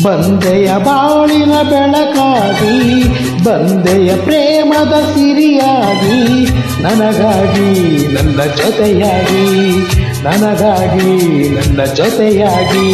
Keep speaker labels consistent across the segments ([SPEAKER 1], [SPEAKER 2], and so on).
[SPEAKER 1] ಬಂದೆಯ ಬಾಳಿನ ಬೆಳಕಾಗಿ, ಬಂದೆಯ ಪ್ರೇಮದ ಸಿರಿಯಾಗಿ, ನನಗಾಗಿ ನನ್ನ ಜೊತೆಯಾಗಿ, ನನಗಾಗಿ ನನ್ನ ಜೊತೆಯಾಗಿ.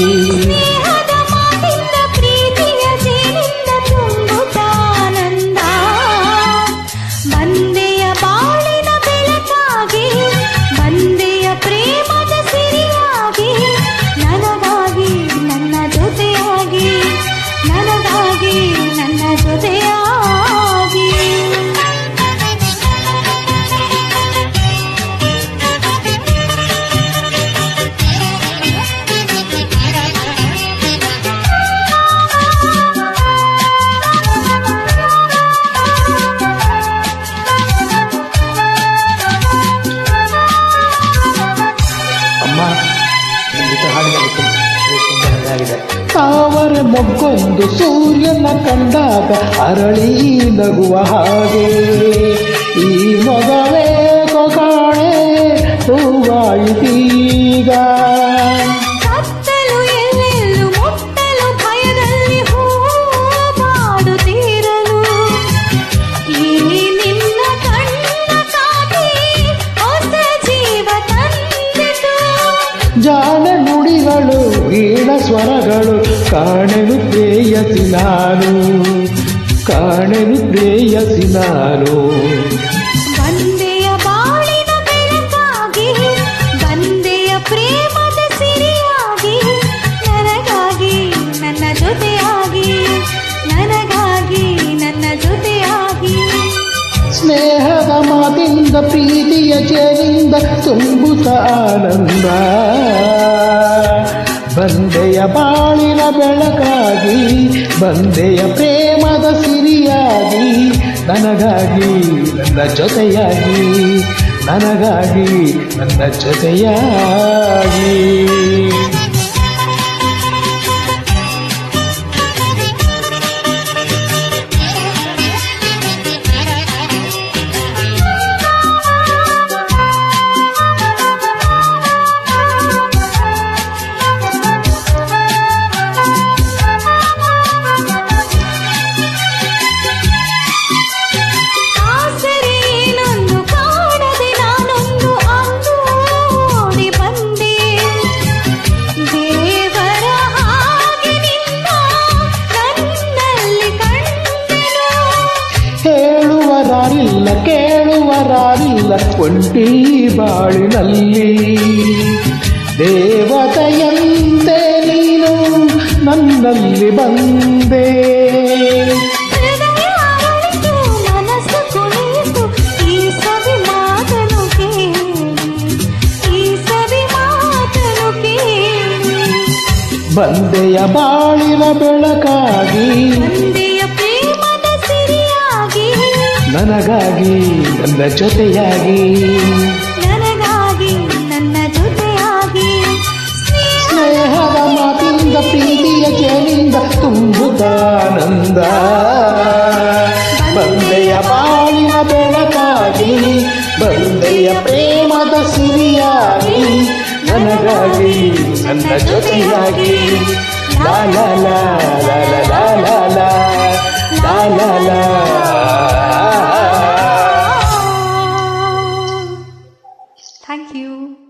[SPEAKER 1] ತಾವರ ಮೊಗ್ಗೊಂದು ಸೂರ್ಯನ ಕಂಡಾಗ ಅರಳಿ ನಗುವ ಹಾಗೆ, ಈ ಮೊಗವೇ ಕಾಣೆ ಹೂವಾಯಿತೀಗ.
[SPEAKER 2] ಎಲ್ಲೆಲ್ಲೂ ಮುಟ್ಟಲು ಭಯದಲ್ಲಿ ಹೂ ಮಾಡುತ್ತೀರಲು, ಈ ನಿನ್ನ ಕಣ್ಣ ಕಾಟಿ ಹೊಸ ಜೀವ ತಂದಿತು.
[SPEAKER 1] ಜಾಣ ನುಡಿಗಳು ವೀಣ ಸ್ವರಗಳು, ಕಾಣೆನು ಪ್ರೇಯಸಿ ನಾನು, ಕಾಣೆನು ಪ್ರೇಯಸಿ ನಾನು.
[SPEAKER 2] ಬಂದೆಯ ಬಾಳಿನ ಬೆಳಕಾಗಿ, ಬಂದೆಯ ಪ್ರೇಮದ ಸಿರಿಯಾಗಿ, ನನಗಾಗಿ ನನ್ನ ಜೊತೆಯಾಗಿ, ನನಗಾಗಿ ನನ್ನ ಜೊತೆಯಾಗಿ.
[SPEAKER 1] ಸ್ನೇಹದ ಮಾತಿಂದ ಪ್ರೀತಿಯ ಜೇನಿಂದ ತುಂಬುತ್ತ ಆನಂದ, ಬಂದೆಯ ಬಾಳಿನ ಬೆಳಕಾಗಿ, ಬಂದೆಯ ಪ್ರೇಮದ ಸಿರಿಯಾಗಿ, ನನಗಾಗಿ ನನ್ನ ಜೊತೆಯಾಗಿ, ನನಗಾಗಿ ನನ್ನ ಜೊತೆಯಾಗಿ. ಹೇಳುವರಾರಿಲ್ಲ ಕೇಳುವರಾರಿಲ್ಲ ಒಂಟಿ ಬಾಳಿನಲ್ಲಿ, ದೇವತೆಯಂತೆ ನೀನು ನನ್ನಲ್ಲಿ ಬಂದೆ.
[SPEAKER 2] ಮನಸ್ಸು ಕುಣಿತು ಈ ಸವಿ ಮಾತನು ಕೇಳಿ, ಈ ಸವಿ ಮಾತನು ಕೇಳಿ.
[SPEAKER 1] ಬಂದೆಯ ಬಾಳಿನ ಬೆಳಕಾಗಿ, ನನಗಾಗಿ ನನ್ನ ಜೊತೆಯಾಗಿ,
[SPEAKER 2] ನನಗಾಗಿ ನನ್ನ ಜೊತೆಯಾಗಿ.
[SPEAKER 1] ಸ್ನೇಹದ ಮಾತಿಂದ ಪ್ರೀತಿಯ ಜೇನಿಂದ ತುಂಬುತ್ತಾನಂದ, ಬಂದೆಯ ಬಾಳಿನ ಬೆಳಕಾಗಿ, ಬಂದೆಯ ಪ್ರೇಮದ ಸಿರಿಯಾಗಿ, ನನಗಾಗಿ ನನ್ನ ಜೊತೆಯಾಗಿ. ಲಾ ಲಾ ಲಾ ಲಾ ಲಾ ಲಾ ಲಾ ಲಾ ಲಾ ಲಾ.
[SPEAKER 2] Thank you.